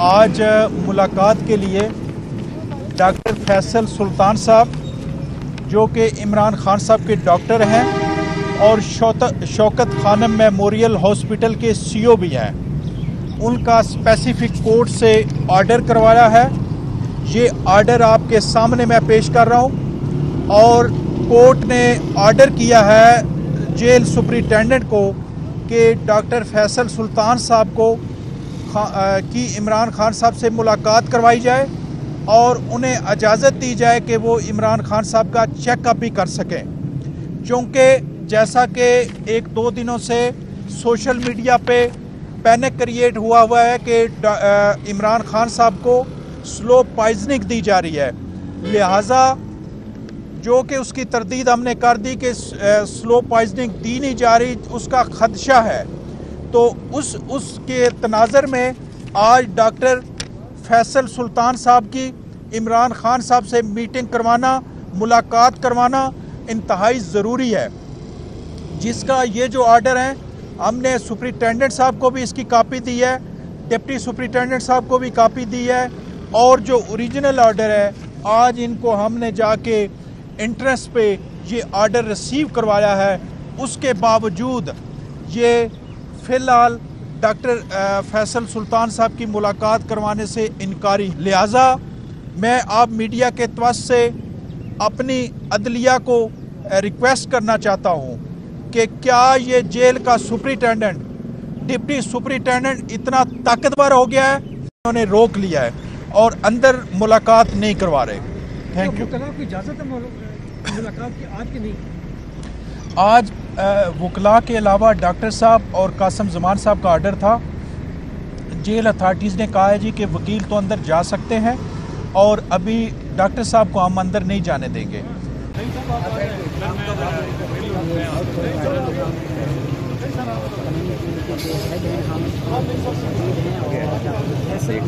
आज मुलाकात के लिए डॉक्टर फैसल सुल्तान साहब जो कि इमरान खान साहब के डॉक्टर हैं और शौकत खानम मेमोरियल हॉस्पिटल के CEO भी हैं, उनका स्पेसिफिक कोर्ट से ऑर्डर करवाया है। ये ऑर्डर आपके सामने मैं पेश कर रहा हूँ और कोर्ट ने ऑर्डर किया है जेल सुपरिटेंडेंट को कि डॉक्टर फैसल सुल्तान साहब को की इमरान खान साहब से मुलाकात करवाई जाए और उन्हें इजाज़त दी जाए कि वो इमरान खान साहब का चेकअप भी कर सकें, क्योंकि जैसा कि 1-2 दिनों से सोशल मीडिया पे पैनिक क्रिएट हुआ है कि इमरान खान साहब को स्लो पॉइजनिंग दी जा रही है, लिहाजा जो कि उसकी तरदीद हमने कर दी कि स्लो पॉइजनिंग दी नहीं जा रही, उसका खदशा है। तो उसके तनाज़र में आज डॉक्टर फैसल सुल्तान साहब की इमरान खान साहब से मीटिंग करवाना, मुलाकात करवाना इंतहाई ज़रूरी है, जिसका ये जो ऑर्डर है हमने सुपरिटेंडेंट साहब को भी इसकी कापी दी है, डिप्टी सुपरिटेंडेंट साहब को भी कापी दी है और जो ओरिजिनल ऑर्डर है आज इनको हमने जाके इंट्रेंस पे ये ऑर्डर रिसीव करवाया है। उसके बावजूद ये फ़िलहाल डॉक्टर फैसल सुल्तान साहब की मुलाकात करवाने से इनकारी, लिहाजा मैं आप मीडिया के तवज्जो से अपनी अदलिया को रिक्वेस्ट करना चाहता हूँ कि क्या ये जेल का सुपरिटेंडेंट, डिप्टी सुपरिटेंडेंट इतना ताकतवर हो गया है, उन्होंने रोक लिया है और अंदर मुलाकात नहीं करवा रहे। Thank you. की इजाज़त है मुलाकात की आज की नहीं? आज वकला के अलावा डॉक्टर साहब और कासम जमान साहब का ऑर्डर था। जेल अथॉरिटीज़ ने कहा है जी कि वकील तो अंदर जा सकते हैं और अभी डॉक्टर साहब को हम अंदर नहीं जाने देंगे। ऐसे